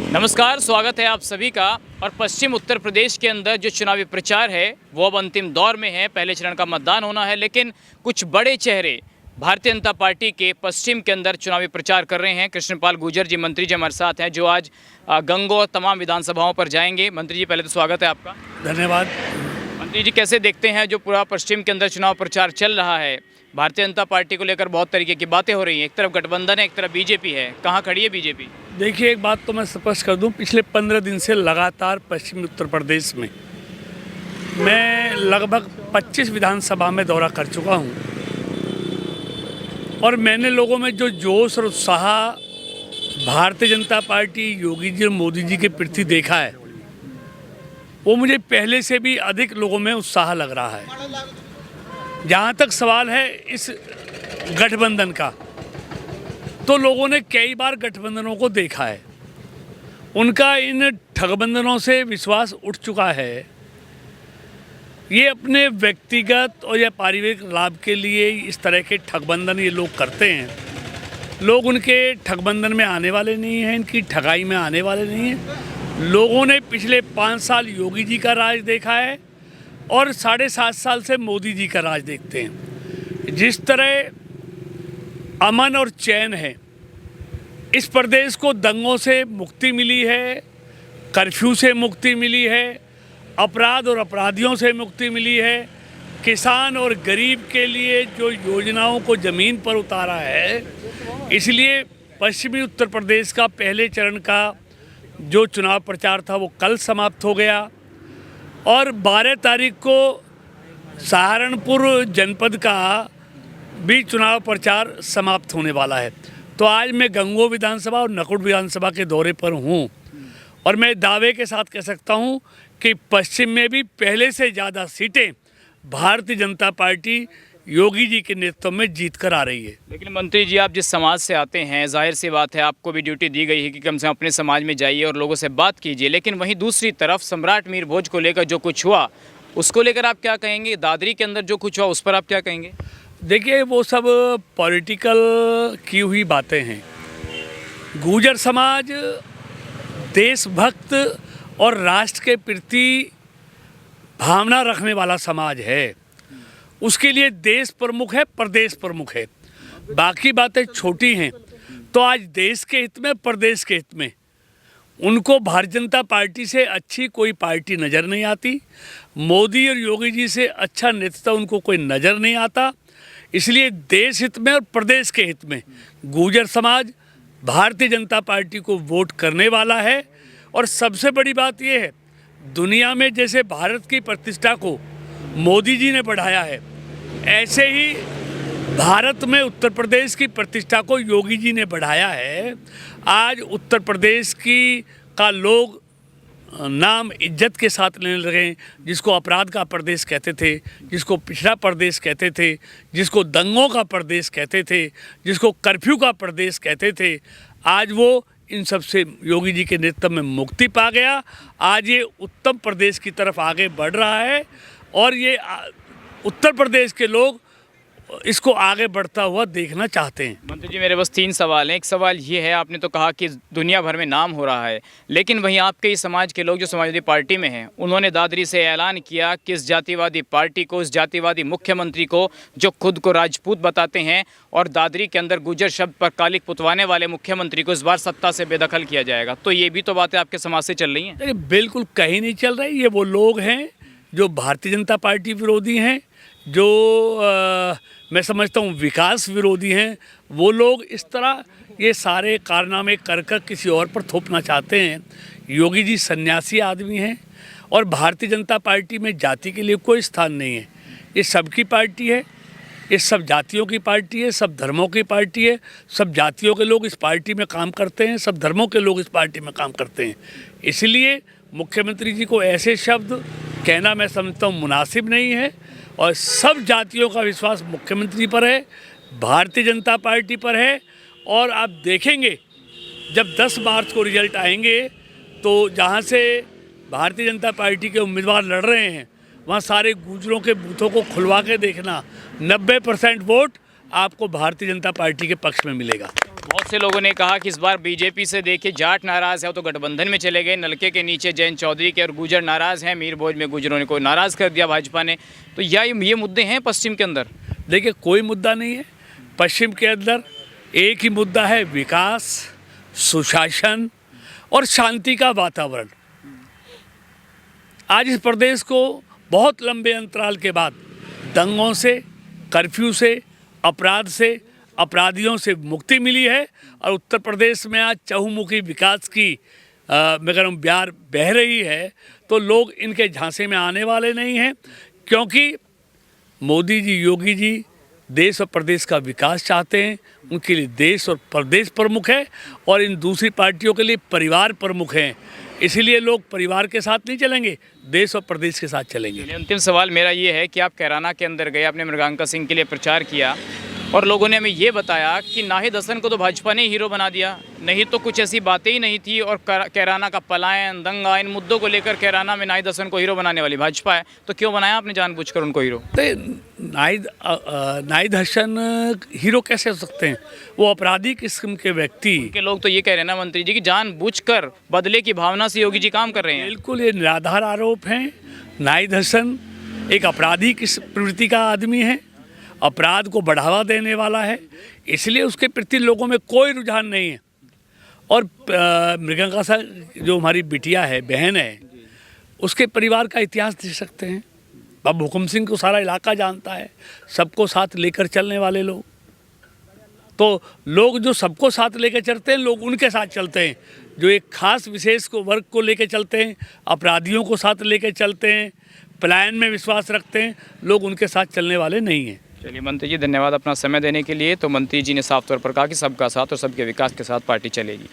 नमस्कार, स्वागत है आप सभी का। और पश्चिम उत्तर प्रदेश के अंदर जो चुनावी प्रचार है वो अब अंतिम दौर में है। पहले चरण का मतदान होना है, लेकिन कुछ बड़े चेहरे भारतीय जनता पार्टी के पश्चिम के अंदर चुनावी प्रचार कर रहे हैं। कृष्णपाल गुर्जर जी मंत्री जी हमारे साथ हैं, जो आज गंगोह तमाम विधानसभाओं पर जाएंगे। मंत्री जी, पहले तो स्वागत है आपका। धन्यवाद। मंत्री जी, कैसे देखते हैं जो पूरा पश्चिम के अंदर चुनाव प्रचार चल रहा है? भारतीय जनता पार्टी को लेकर बहुत तरीके की बातें हो रही हैं। एक तरफ गठबंधन है, एक तरफ बीजेपी है। कहाँ खड़ी है बीजेपी? देखिए, एक बात तो मैं स्पष्ट कर दूं, पिछले 15 दिन से लगातार पश्चिमी उत्तर प्रदेश में मैं लगभग 25 विधानसभा में दौरा कर चुका हूं, और मैंने लोगों में जो जोश और उत्साह भारतीय जनता पार्टी, योगी जी और मोदी जी के प्रति देखा है, वो मुझे पहले से भी अधिक लोगों में उत्साह लग रहा है। जहाँ तक सवाल है इस गठबंधन का, तो लोगों ने कई बार गठबंधनों को देखा है, उनका इन ठगबंधनों से विश्वास उठ चुका है। ये अपने व्यक्तिगत और या पारिवारिक लाभ के लिए इस तरह के ठगबंधन ये लोग करते हैं। लोग उनके ठगबंधन में आने वाले नहीं हैं, इनकी ठगाई में आने वाले नहीं हैं। लोगों ने पिछले 5 साल योगी जी का राज देखा है और 7.5 साल से मोदी जी का राज देखते हैं। जिस तरह अमन और चैन है, इस प्रदेश को दंगों से मुक्ति मिली है, कर्फ्यू से मुक्ति मिली है, अपराध और अपराधियों से मुक्ति मिली है, किसान और गरीब के लिए जो योजनाओं को ज़मीन पर उतारा है। इसलिए पश्चिमी उत्तर प्रदेश का पहले चरण का जो चुनाव प्रचार था वो कल समाप्त हो गया, और 12 तारीख को सहारनपुर जनपद का भी चुनाव प्रचार समाप्त होने वाला है। तो आज मैं गंगोह विधानसभा और नकुट विधानसभा के दौरे पर हूँ, और मैं दावे के साथ कह सकता हूँ कि पश्चिम में भी पहले से ज़्यादा सीटें भारतीय जनता पार्टी योगी जी के नेतृत्व में जीत कर आ रही है। लेकिन मंत्री जी, आप जिस समाज से आते हैं, जाहिर सी बात है आपको भी ड्यूटी दी गई है कि कम से कम अपने समाज में जाइए और लोगों से बात कीजिए। लेकिन वहीं दूसरी तरफ सम्राट मीर भोज को लेकर जो कुछ हुआ, उसको लेकर आप क्या कहेंगे? दादरी के अंदर जो कुछ हुआ उस पर आप क्या कहेंगे? देखिए, वो सब पॉलिटिकल की हुई बातें हैं। गुर्जर समाज देशभक्त और राष्ट्र के प्रति भावना रखने वाला समाज है। उसके लिए देश प्रमुख है, प्रदेश प्रमुख है। बाकी बातें छोटी हैं। तो आज देश के हित में, प्रदेश के हित में उनको भारतीय जनता पार्टी से अच्छी कोई पार्टी नज़र नहीं आती। मोदी और योगी जी से अच्छा नेतृत्व उनको कोई नज़र नहीं आता। इसलिए देश हित में और प्रदेश के हित में गुर्जर समाज भारतीय जनता पार्टी को वोट करने वाला है। और सबसे बड़ी बात यह है, दुनिया में जैसे भारत की प्रतिष्ठा को मोदी जी ने बढ़ाया है, ऐसे ही भारत में उत्तर प्रदेश की प्रतिष्ठा को योगी जी ने बढ़ाया है। आज उत्तर प्रदेश का लोग नाम इज्जत के साथ लेने लगे। जिसको अपराध का प्रदेश कहते थे, जिसको पिछड़ा प्रदेश कहते थे, जिसको दंगों का प्रदेश कहते थे, जिसको कर्फ्यू का प्रदेश कहते थे, आज वो इन सब से योगी जी के नेतृत्व में मुक्ति पा गया। आज ये उत्तम प्रदेश की तरफ आगे बढ़ रहा है, और ये उत्तर प्रदेश के लोग इसको आगे बढ़ता हुआ देखना चाहते हैं। मंत्री जी, मेरे बस 3 सवाल हैं। एक सवाल ये है, आपने तो कहा कि दुनिया भर में नाम हो रहा है, लेकिन वहीं आपके ही समाज के लोग जो समाजवादी पार्टी में हैं, उन्होंने दादरी से ऐलान किया कि इस जातिवादी पार्टी को, इस जातिवादी मुख्यमंत्री को, जो खुद को राजपूत बताते हैं और दादरी के अंदर गुर्जर शब्द पर कालिक पुतवाने वाले मुख्यमंत्री को इस बार सत्ता से बेदखल किया जाएगा। तो ये भी तो बातें आपके समाज से चल रही हैं? बिल्कुल कहीं नहीं चल रही। ये वो लोग हैं जो भारतीय जनता पार्टी विरोधी हैं, जो मैं समझता हूँ विकास विरोधी हैं। वो लोग इस तरह ये सारे कारनामे कर कर किसी और पर थोपना चाहते हैं। योगी जी सन्यासी आदमी हैं, और भारतीय जनता पार्टी में जाति के लिए कोई स्थान नहीं है। ये सबकी पार्टी है, ये सब जातियों की पार्टी है, सब धर्मों की पार्टी है। सब जातियों के लोग इस पार्टी में काम करते हैं, सब धर्मों के लोग इस पार्टी में काम करते हैं। इसलिए मुख्यमंत्री जी को ऐसे शब्द कहना मैं समझता हूँ मुनासिब नहीं है। और सब जातियों का विश्वास मुख्यमंत्री पर है, भारतीय जनता पार्टी पर है। और आप देखेंगे जब 10 मार्च को रिजल्ट आएंगे, तो जहाँ से भारतीय जनता पार्टी के उम्मीदवार लड़ रहे हैं, वहाँ सारे गुर्जरों के बूथों को खुलवा के देखना, 90% वोट आपको भारतीय जनता पार्टी के पक्ष में मिलेगा। बहुत से लोगों ने कहा कि इस बार बीजेपी से देखिए जाट नाराज़ है, वो तो गठबंधन में चले गए, नलके के नीचे जयंत चौधरी के और गुजर नाराज़ हैं, मीर भोज में गुजरों ने को नाराज़ कर दिया भाजपा ने। तो ये मुद्दे हैं पश्चिम के अंदर? देखिए, कोई मुद्दा नहीं है पश्चिम के अंदर। एक ही मुद्दा है, विकास, सुशासन और शांति का वातावरण। आज इस प्रदेश को बहुत लंबे अंतराल के बाद दंगों से, कर्फ्यू से, अपराध से, अपराधियों से मुक्ति मिली है और उत्तर प्रदेश में आज चहुमुखी विकास की मगर ब्यार बह रही है। तो लोग इनके झांसे में आने वाले नहीं हैं, क्योंकि मोदी जी, योगी जी देश और प्रदेश का विकास चाहते हैं। उनके लिए देश और प्रदेश प्रमुख है और इन दूसरी पार्टियों के लिए परिवार प्रमुख हैं। इसीलिए लोग परिवार के साथ नहीं चलेंगे, देश और प्रदेश के साथ चलेंगे। अंतिम सवाल मेरा ये है कि आप कैराना के अंदर गए, आपने मृगांका सिंह के लिए प्रचार किया और लोगों ने हमें ये बताया कि नाहिद हसन को तो भाजपा ने हीरो बना दिया, नहीं तो कुछ ऐसी बातें ही नहीं थी। और कैराना का पलायन, दंगा, इन मुद्दों को लेकर कैराना में नाहिद हसन को हीरो बनाने वाली भाजपा है। तो क्यों बनाया आपने जानबूझकर उनको हीरो? तो नाहिद हसन हीरो कैसे हो सकते हैं? वो अपराधी किस्म के व्यक्ति के लोग तो ये कह रहे हैं ना मंत्री जी कि जानबूझकर बदले की भावना से योगी जी काम कर रहे हैं। बिल्कुल, ये निराधार आरोप हैं। नाहिद हसन एक अपराधी किस प्रवृत्ति का आदमी है, अपराध को बढ़ावा देने वाला है, इसलिए उसके प्रति लोगों में कोई रुझान नहीं है। और मृगांका सिंह जो हमारी बिटिया है, बहन है, उसके परिवार का इतिहास देख सकते हैं। बाबू हुकुम सिंह को सारा इलाका जानता है, सबको साथ लेकर चलने वाले लोग। तो लोग जो सबको साथ लेकर चलते हैं, लोग उनके साथ चलते हैं। जो एक खास विशेष को वर्ग को लेकर चलते हैं, अपराधियों को साथ लेकर चलते हैं, पलायन में विश्वास रखते हैं, लोग उनके साथ चलने वाले नहीं हैं। चलिए मंत्री जी, धन्यवाद अपना समय देने के लिए। तो मंत्री जी ने साफ तौर पर कहा कि सबका साथ और सबके विकास के साथ पार्टी चलेगी।